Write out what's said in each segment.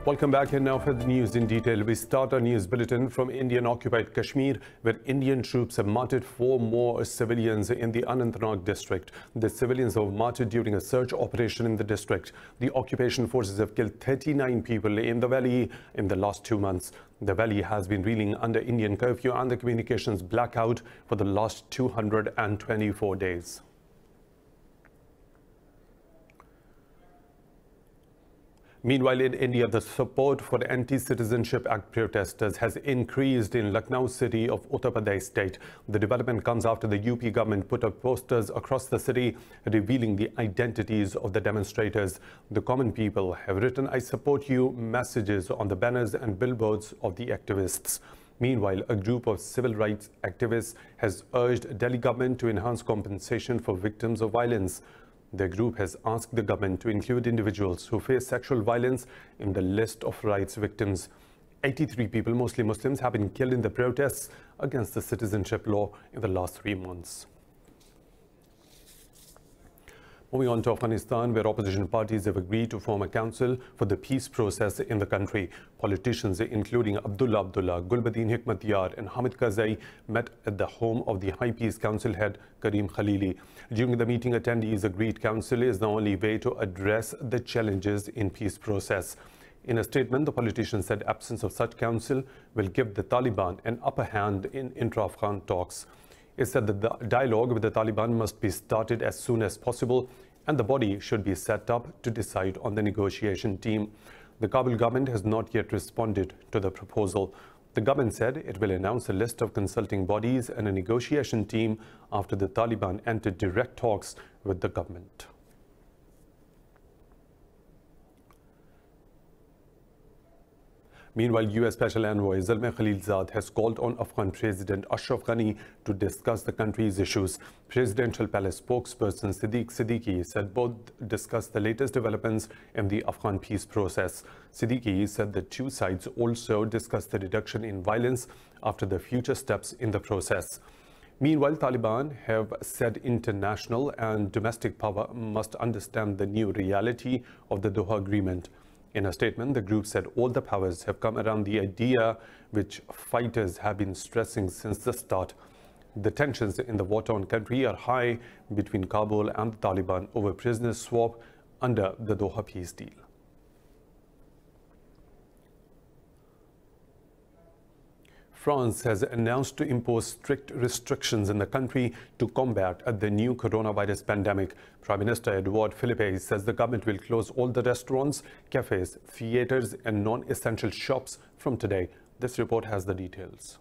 Welcome back, and now for the news in detail. We start our news bulletin from Indian-occupied Kashmir, where Indian troops have martyred 4 more civilians in the Anantnag district. The civilians were martyred during a search operation in the district. The occupation forces have killed 39 people in the valley in the last 2 months. The valley has been reeling under Indian curfew and the communications blackout for the last 224 days. Meanwhile, in India, the support for the Anti-Citizenship Act protesters has increased in Lucknow city of Uttar Pradesh state. The development comes after the UP government put up posters across the city revealing the identities of the demonstrators. The common people have written "I support you" messages on the banners and billboards of the activists. Meanwhile, a group of civil rights activists has urged Delhi government to enhance compensation for victims of violence. The group has asked the government to include individuals who face sexual violence in the list of rights victims. 83 people, mostly Muslims, have been killed in the protests against the citizenship law in the last 3 months. Moving on to Afghanistan, where opposition parties have agreed to form a council for the peace process in the country. Politicians, including Abdullah Abdullah, Gulbuddin Hikmatyar and Hamid Karzai, met at the home of the High Peace Council head Karim Khalili. During the meeting, attendees agreed council is the only way to address the challenges in peace process. In a statement, the politicians said absence of such council will give the Taliban an upper hand in intra-Afghan talks. It said that the dialogue with the Taliban must be started as soon as possible and the body should be set up to decide on the negotiation team. The Kabul government has not yet responded to the proposal. The government said it will announce a list of consulting bodies and a negotiation team after the Taliban entered direct talks with the government. Meanwhile, U.S. Special Envoy Zalmay Khalilzad has called on Afghan President Ashraf Ghani to discuss the country's issues. Presidential Palace spokesperson Siddiqui said both discussed the latest developments in the Afghan peace process. Siddiqui said the two sides also discussed the reduction in violence after the future steps in the process. Meanwhile, Taliban have said international and domestic power must understand the new reality of the Doha Agreement. In a statement, the group said all the powers have come around the idea which fighters have been stressing since the start. The tensions in the war-torn country are high between Kabul and the Taliban over prisoner swap under the Doha peace deal. France has announced to impose strict restrictions in the country to combat the new coronavirus pandemic. Prime Minister Edouard Philippe says the government will close all the restaurants, cafes, theaters and non-essential shops from today. This report has the details.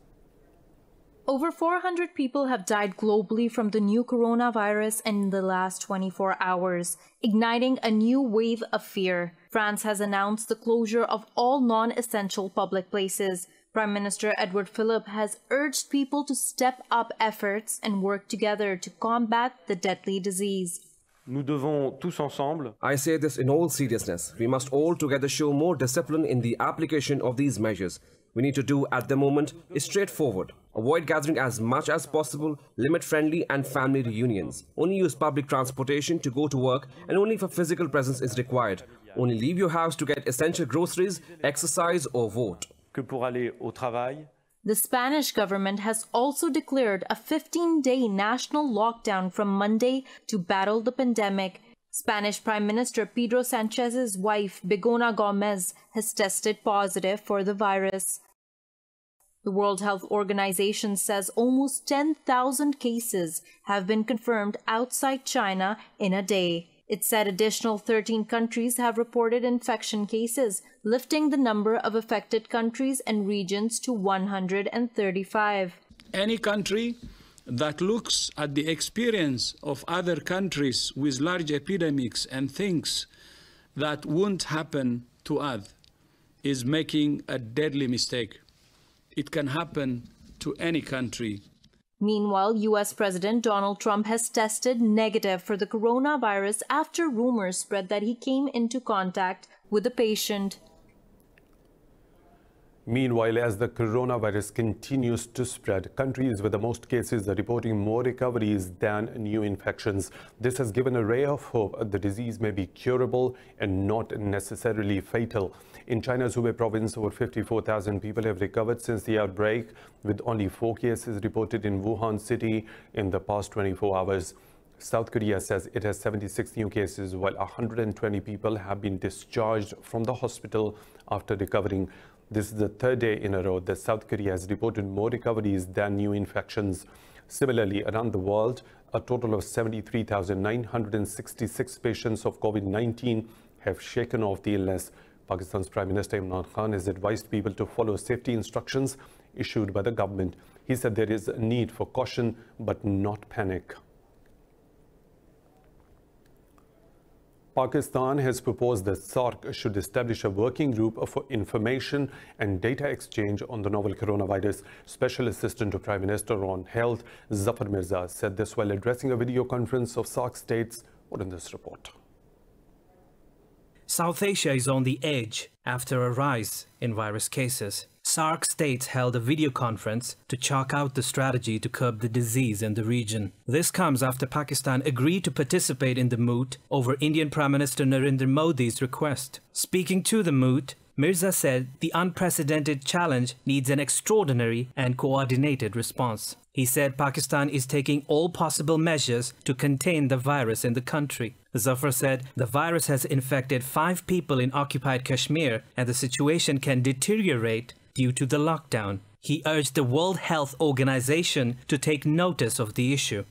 Over 400 people have died globally from the new coronavirus in the last 24 hours, igniting a new wave of fear. France has announced the closure of all non-essential public places. Prime Minister Edouard Philippe has urged people to step up efforts and work together to combat the deadly disease. Nous devons tous ensemble. I say this in all seriousness. We must all together show more discipline in the application of these measures. We need to do at the moment is straightforward. Avoid gathering as much as possible, limit friendly and family reunions. Only use public transportation to go to work and only if a physical presence is required. Only leave your house to get essential groceries, exercise or vote. Que pour aller au travail. The Spanish government has also declared a 15-day national lockdown from Monday to battle the pandemic. Spanish Prime Minister Pedro Sanchez's wife, Begoña Gómez, has tested positive for the virus. The World Health Organization says almost 10,000 cases have been confirmed outside China in a day. It said additional 13 countries have reported infection cases, lifting the number of affected countries and regions to 135. Any country that looks at the experience of other countries with large epidemics and thinks that won't happen to us is making a deadly mistake. It can happen to any country. Meanwhile, U.S. President Donald Trump has tested negative for the coronavirus after rumors spread that he came into contact with a patient. Meanwhile, as the coronavirus continues to spread, countries with the most cases are reporting more recoveries than new infections. This has given a ray of hope the disease may be curable and not necessarily fatal. In China's Hubei province, over 54,000 people have recovered since the outbreak, with only 4 cases reported in Wuhan city in the past 24 hours. South Korea says it has 76 new cases, while 120 people have been discharged from the hospital after recovering. This is the 3rd day in a row that South Korea has reported more recoveries than new infections. Similarly, around the world, a total of 73,966 patients of COVID-19 have shaken off the illness. Pakistan's Prime Minister Imran Khan has advised people to follow safety instructions issued by the government. He said there is a need for caution but not panic. Pakistan has proposed that SARC should establish a working group for information and data exchange on the novel coronavirus. Special Assistant to Prime Minister on Health, Zafar Mirza, said this while addressing a video conference of SARC states. What in this report? South Asia is on the edge after a rise in virus cases. SARC states held a video conference to chalk out the strategy to curb the disease in the region. This comes after Pakistan agreed to participate in the moot over Indian Prime Minister Narendra Modi's request. Speaking to the moot, Mirza said the unprecedented challenge needs an extraordinary and coordinated response. He said Pakistan is taking all possible measures to contain the virus in the country. Zafar said the virus has infected 5 people in occupied Kashmir and the situation can deteriorate due to the lockdown. He urged the World Health Organization to take notice of the issue.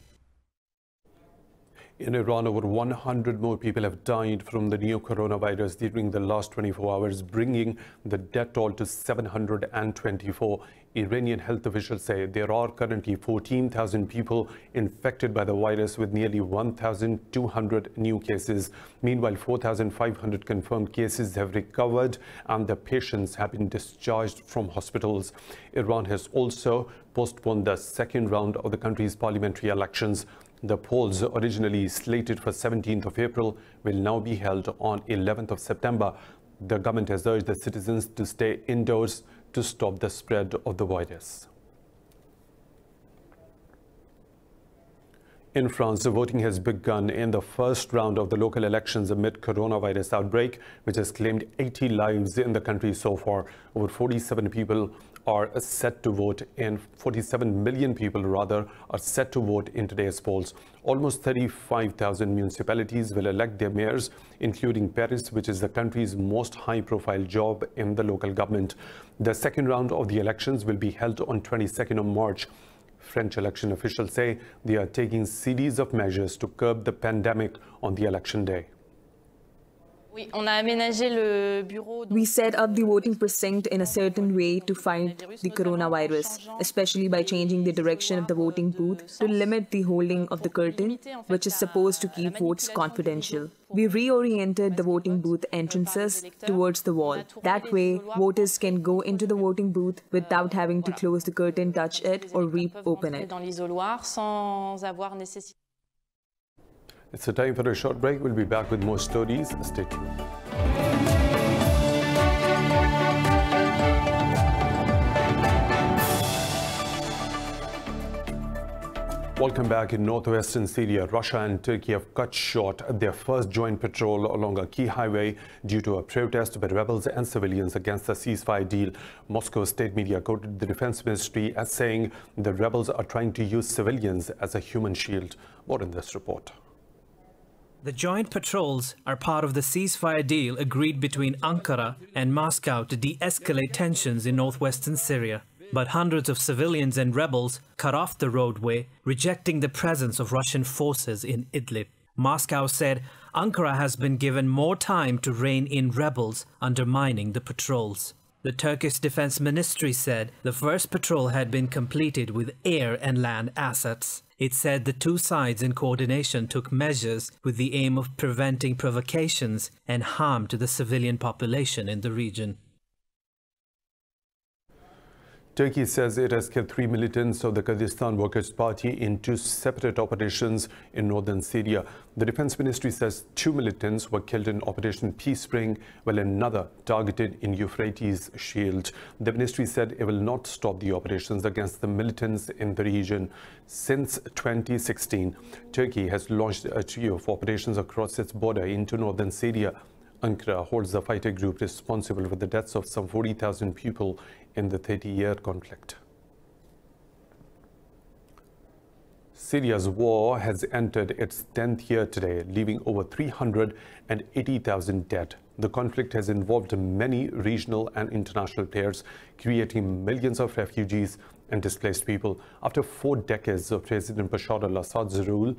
In Iran, over 100 more people have died from the new coronavirus during the last 24 hours, bringing the death toll to 724. Iranian health officials say there are currently 14,000 people infected by the virus, with nearly 1,200 new cases. Meanwhile, 4,500 confirmed cases have recovered and the patients have been discharged from hospitals. Iran has also postponed the second round of the country's parliamentary elections. The polls, originally slated for 17th of April, will now be held on 11th of September. The government has urged the citizens to stay indoors to stop the spread of the virus. In France, the voting has begun in the first round of the local elections amid coronavirus outbreak, which has claimed 80 lives in the country so far. Over 47 people are set to vote in 47 million people rather are set to vote in today's polls. Almost 35,000 municipalities will elect their mayors, including Paris, which is the country's most high-profile job in the local government. The second round of the elections will be held on 22nd of March. French election officials say they are taking series of measures to curb the pandemic on the election day. We set up the voting precinct in a certain way to fight the coronavirus, especially by changing the direction of the voting booth to limit the holding of the curtain, which is supposed to keep votes confidential. We reoriented the voting booth entrances towards the wall. That way, voters can go into the voting booth without having to close the curtain, touch it, or reopen it. It's a time for a short break. We'll be back with more stories. Stay tuned. Welcome back. In northwestern Syria, Russia and Turkey have cut short their first joint patrol along a key highway due to a protest by rebels and civilians against the ceasefire deal. Moscow state media quoted the defense ministry as saying the rebels are trying to use civilians as a human shield. More in this report. The joint patrols are part of the ceasefire deal agreed between Ankara and Moscow to de-escalate tensions in northwestern Syria. But hundreds of civilians and rebels cut off the roadway, rejecting the presence of Russian forces in Idlib. Moscow said Ankara has been given more time to rein in rebels undermining the patrols. The Turkish Defense Ministry said the first patrol had been completed with air and land assets. It said the two sides in coordination took measures with the aim of preventing provocations and harm to the civilian population in the region. Turkey says it has killed 3 militants of the Kurdistan Workers' Party in 2 separate operations in northern Syria. The Defense Ministry says 2 militants were killed in Operation Peace Spring, while another targeted in Euphrates Shield. The ministry said it will not stop the operations against the militants in the region. Since 2016, Turkey has launched a trio of operations across its border into northern Syria. Ankara holds the fighter group responsible for the deaths of some 40,000 people in the 30-year conflict. Syria's war has entered its 10th year today, leaving over 380,000 dead. The conflict has involved many regional and international players, creating millions of refugees and displaced people. After 4 decades of President Bashar al-Assad's rule,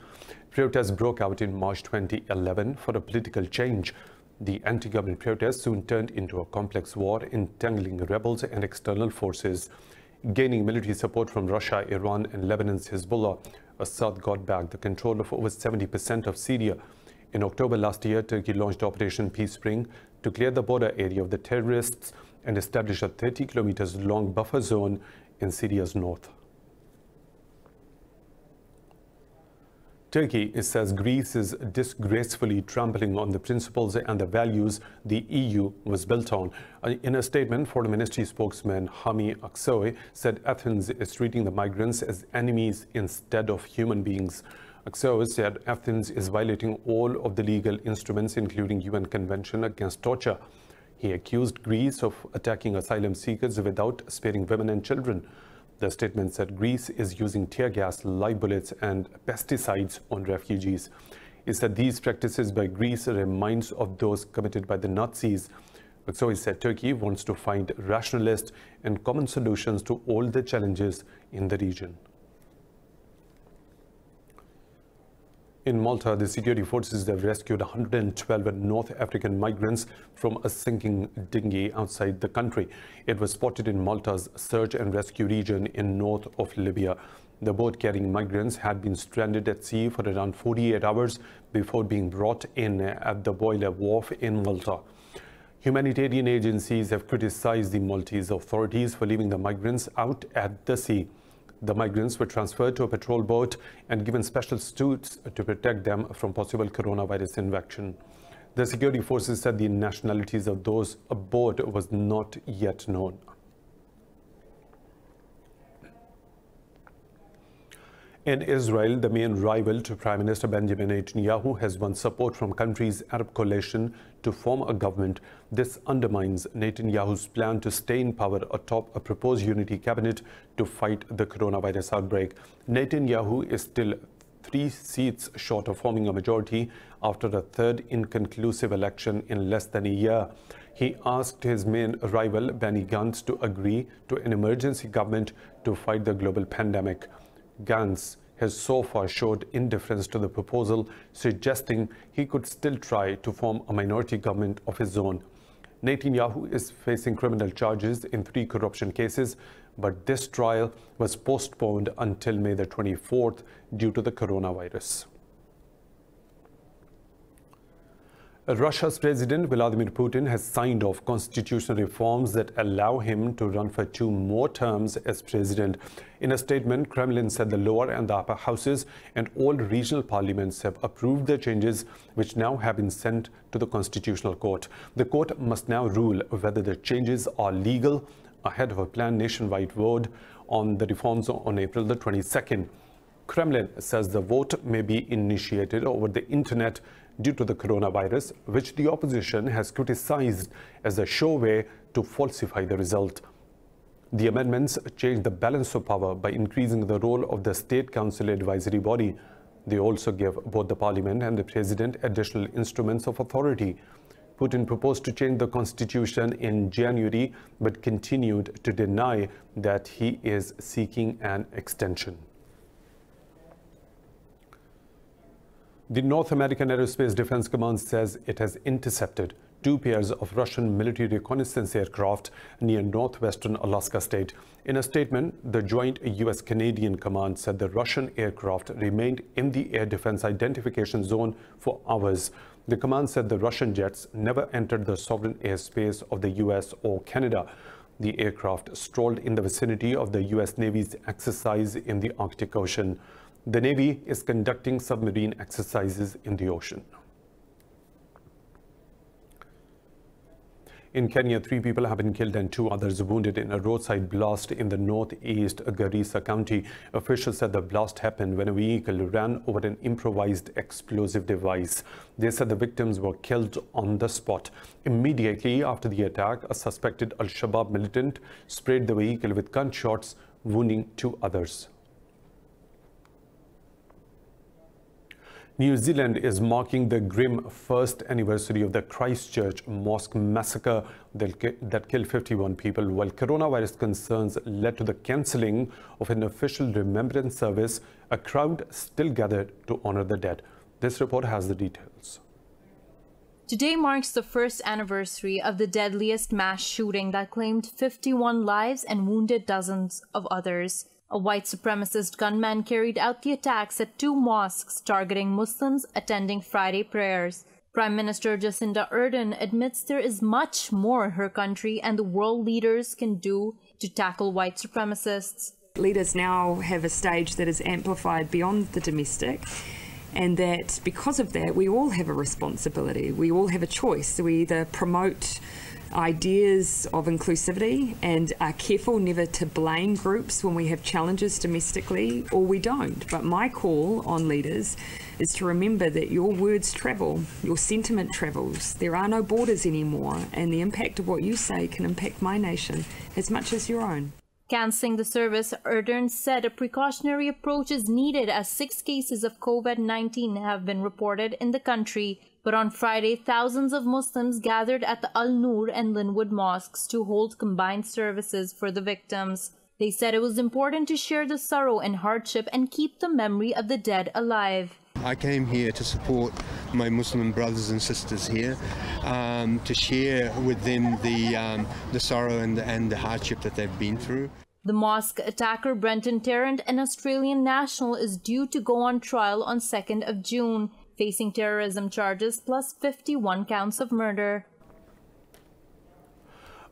protests broke out in March 2011 for a political change. The anti-government protests soon turned into a complex war, entangling rebels and external forces. Gaining military support from Russia, Iran, and Lebanon's Hezbollah, Assad got back the control of over 70% of Syria. In October last year, Turkey launched Operation Peace Spring to clear the border area of the terrorists and establish a 30 kilometers long buffer zone in Syria's north. Turkey says Greece is disgracefully trampling on the principles and the values the EU was built on. In a statement, Foreign Ministry spokesman Hami Aksoy said Athens is treating the migrants as enemies instead of human beings. Aksoy said Athens is violating all of the legal instruments, including UN Convention Against Torture. He accused Greece of attacking asylum seekers without sparing women and children. The statement said Greece is using tear gas, live bullets and pesticides on refugees. It said these practices by Greece reminds of those committed by the Nazis. So he said Turkey wants to find rationalist and common solutions to all the challenges in the region. In Malta, the security forces have rescued 112 North African migrants from a sinking dinghy outside the country. It was spotted in Malta's search and rescue region in north of Libya. The boat carrying migrants had been stranded at sea for around 48 hours before being brought in at the Boiler Wharf in Malta. Humanitarian agencies have criticized the Maltese authorities for leaving the migrants out at the sea. The migrants were transferred to a patrol boat and given special suits to protect them from possible coronavirus infection. The security forces said the nationalities of those aboard was not yet known. In Israel, the main rival to Prime Minister Benjamin Netanyahu has won support from country's Arab coalition to form a government. This undermines Netanyahu's plan to stay in power atop a proposed unity cabinet to fight the coronavirus outbreak. Netanyahu is still 3 seats short of forming a majority after a third inconclusive election in less than a year. He asked his main rival, Benny Gantz, to agree to an emergency government to fight the global pandemic. GANTZ has so far showed indifference to the proposal, suggesting he could still try to form a minority government of his own. Netanyahu is facing criminal charges in 3 corruption cases, but this trial was postponed until May the 24th due to the coronavirus. Russia's President Vladimir Putin has signed off constitutional reforms that allow him to run for 2 more terms as president. In a statement, Kremlin said the lower and the upper houses and all regional parliaments have approved the changes, which now have been sent to the Constitutional Court. The court must now rule whether the changes are legal ahead of a planned nationwide vote on the reforms on April the 22nd. Kremlin says the vote may be initiated over the internet due to the coronavirus, which the opposition has criticized as a show way to falsify the result. The amendments change the balance of power by increasing the role of the State Council advisory body. They also give both the parliament and the president additional instruments of authority. Putin proposed to change the constitution in January, but continued to deny that he is seeking an extension. The North American Aerospace Defense Command says it has intercepted 2 pairs of Russian military reconnaissance aircraft near northwestern Alaska state. In a statement, the joint US-Canadian command said the Russian aircraft remained in the air defense identification zone for hours. The command said the Russian jets never entered the sovereign airspace of the US or Canada. The aircraft strolled in the vicinity of the US Navy's exercise in the Arctic Ocean. The Navy is conducting submarine exercises in the ocean. In Kenya, 3 people have been killed and 2 others wounded in a roadside blast in the northeast Garissa County. Officials said the blast happened when a vehicle ran over an improvised explosive device. They said the victims were killed on the spot. Immediately after the attack, a suspected Al-Shabaab militant sprayed the vehicle with gunshots, wounding 2 others. New Zealand is marking the grim first anniversary of the Christchurch mosque massacre that killed 51 people. While coronavirus concerns led to the cancelling of an official remembrance service, a crowd still gathered to honor the dead. This report has the details. Today marks the first anniversary of the deadliest mass shooting that claimed 51 lives and wounded dozens of others. A white supremacist gunman carried out the attacks at 2 mosques targeting Muslims attending Friday prayers. Prime Minister Jacinda Ardern admits there is much more her country and the world leaders can do to tackle white supremacists. Leaders now have a stage that is amplified beyond the domestic, and that because of that we all have a responsibility. We all have a choice. We either promote ideas of inclusivity and are careful never to blame groups when we have challenges domestically, or we don't. But my call on leaders is to remember that your words travel, your sentiment travels. There are no borders anymore, and the impact of what you say can impact my nation as much as your own. Cancelling the service, Ardern said a precautionary approach is needed as 6 cases of COVID-19 have been reported in the country. But on Friday, thousands of Muslims gathered at the Al-Noor and Linwood mosques to hold combined services for the victims. They said it was important to share the sorrow and hardship and keep the memory of the dead alive. I came here to support my Muslim brothers and sisters here, to share with them the sorrow and the hardship that they've been through. The mosque attacker Brenton Tarrant, an Australian national, is due to go on trial on 2nd of June, facing terrorism charges plus 51 counts of murder.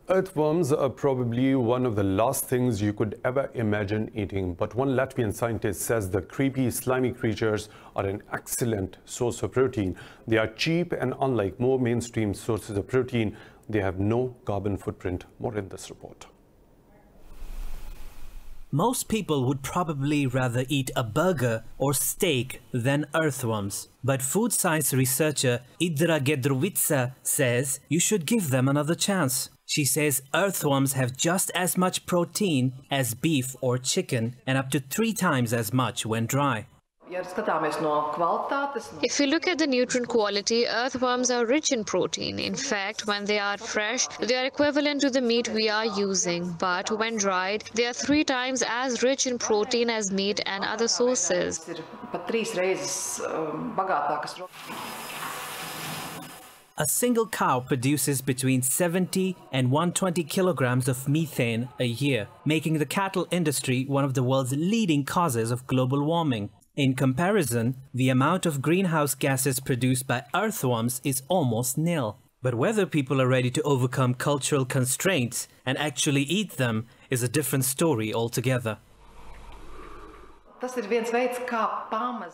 Earthworms are probably one of the last things you could ever imagine eating, but one Latvian scientist says the creepy, slimy creatures are an excellent source of protein. They are cheap, and unlike more mainstream sources of protein, they have no carbon footprint. More in this report. Most people would probably rather eat a burger or steak than earthworms. But food science researcher Idra Gedrovica says you should give them another chance. She says earthworms have just as much protein as beef or chicken and up to 3 times as much when dry. If you look at the nutrient quality, earthworms are rich in protein. In fact, when they are fresh, they are equivalent to the meat we are using. But when dried, they are 3 times as rich in protein as meat and other sources. A single cow produces between 70 and 120 kilograms of methane a year, making the cattle industry one of the world's leading causes of global warming. In comparison, the amount of greenhouse gases produced by earthworms is almost nil. But whether people are ready to overcome cultural constraints and actually eat them is a different story altogether.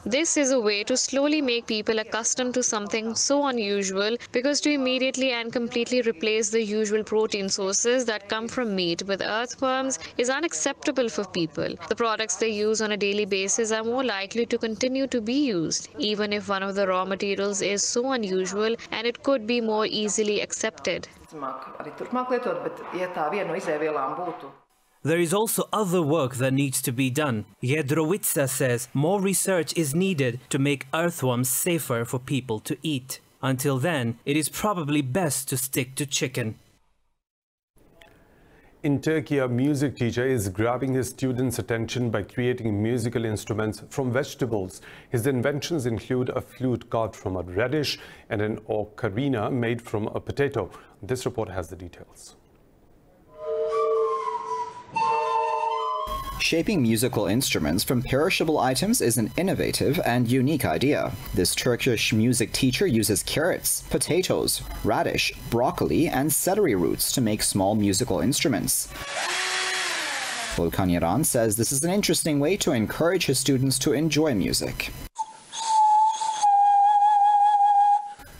This is a way to slowly make people accustomed to something so unusual, because to immediately and completely replace the usual protein sources that come from meat with earthworms is unacceptable for people. The products they use on a daily basis are more likely to continue to be used, even if one of the raw materials is so unusual and it could be more easily accepted. There is also other work that needs to be done. Jedrovica says more research is needed to make earthworms safer for people to eat. Until then, it is probably best to stick to chicken. In Turkey, a music teacher is grabbing his students' attention by creating musical instruments from vegetables. His inventions include a flute carved from a radish and an ocarina made from a potato. This report has the details. Shaping musical instruments from perishable items is an innovative and unique idea. This Turkish music teacher uses carrots, potatoes, radish, broccoli, and celery roots to make small musical instruments. Volkan Yaran says this is an interesting way to encourage his students to enjoy music.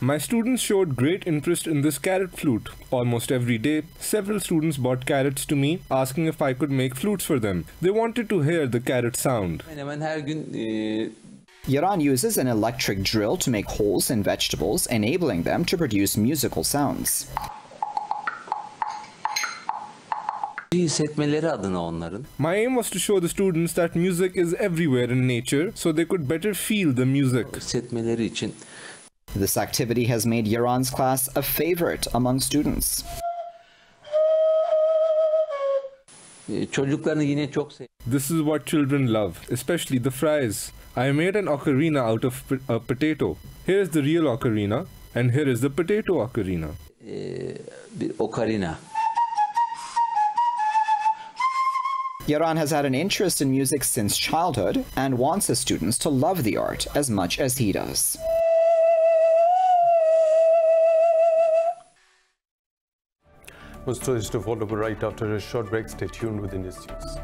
My students showed great interest in this carrot flute. Almost every day, several students brought carrots to me, asking if I could make flutes for them. They wanted to hear the carrot sound. Yaran uses an electric drill to make holes in vegetables, enabling them to produce musical sounds. My aim was to show the students that music is everywhere in nature, so they could better feel the music. This activity has made Yaran's class a favorite among students. This is what children love, especially the fries. I made an ocarina out of a potato. Here is the real ocarina, and here is the potato ocarina. Yaran has had an interest in music since childhood and wants his students to love the art as much as he does. More stories to follow right after a short break. Stay tuned with Indus News.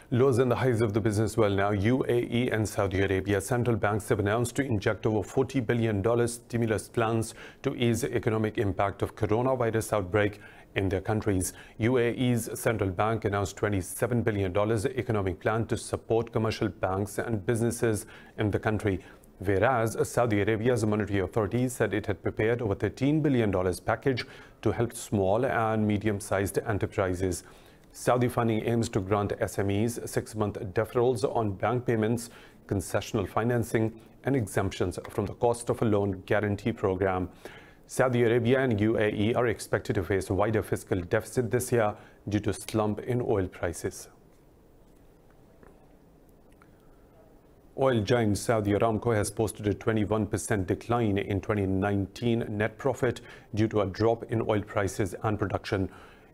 Lows and the highs of the business world now. UAE and Saudi Arabia central banks have announced to inject over $40 billion stimulus plans to ease the economic impact of coronavirus outbreak in their countries. UAE's central bank announced $27 billion economic plan to support commercial banks and businesses in the country, whereas Saudi Arabia's monetary authorities said it had prepared over $13 billion package to help small and medium-sized enterprises. Saudi funding aims to grant SMEs 6-month deferrals on bank payments, concessional financing, and exemptions from the cost of a loan guarantee program. Saudi Arabia and UAE are expected to face a wider fiscal deficit this year due to slump in oil prices. Oil giant Saudi Aramco has posted a 21% decline in 2019 net profit due to a drop in oil prices and production.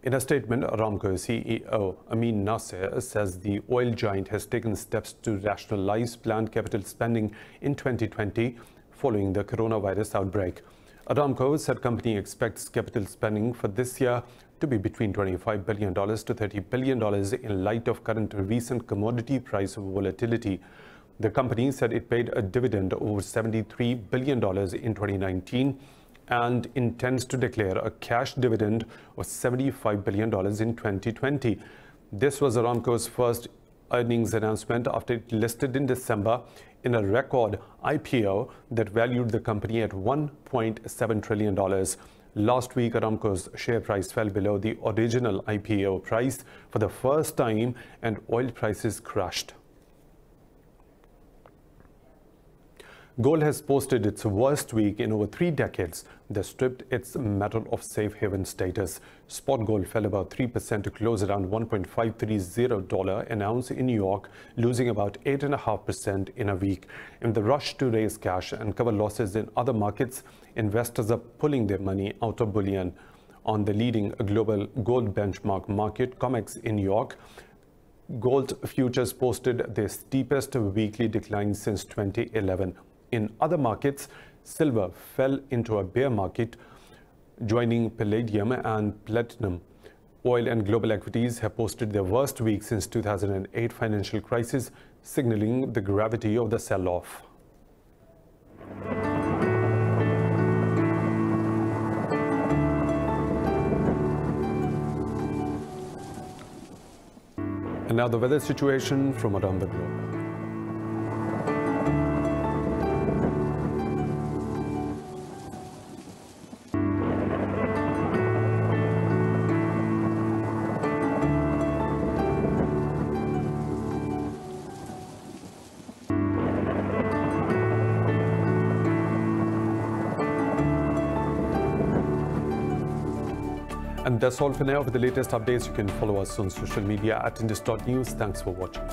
In a statement, Aramco CEO Amin Nasser says the oil giant has taken steps to rationalize planned capital spending in 2020 following the coronavirus outbreak. Aramco said company expects capital spending for this year to be between $25 billion to $30 billion in light of current recent commodity price volatility. The company said it paid a dividend of over $73 billion in 2019 and intends to declare a cash dividend of $75 billion in 2020. This was Aramco's first earnings announcement after it listed in December in a record IPO that valued the company at $1.7 trillion. Last week, Aramco's share price fell below the original IPO price for the first time and oil prices crashed. Gold has posted its worst week in over 3 decades that stripped its metal of safe haven status. Spot gold fell about 3% to close around $1.530 an ounce in New York, losing about 8.5% in a week. In the rush to raise cash and cover losses in other markets, investors are pulling their money out of bullion. On the leading global gold benchmark market, COMEX in New York, gold futures posted their steepest weekly decline since 2011. In other markets, silver fell into a bear market, joining palladium and platinum. Oil and global equities have posted their worst week since 2008 financial crisis, signaling the gravity of the sell-off. And now the weather situation from around the globe. And that's all for now. For the latest updates, you can follow us on social media at Indus.News. Thanks for watching.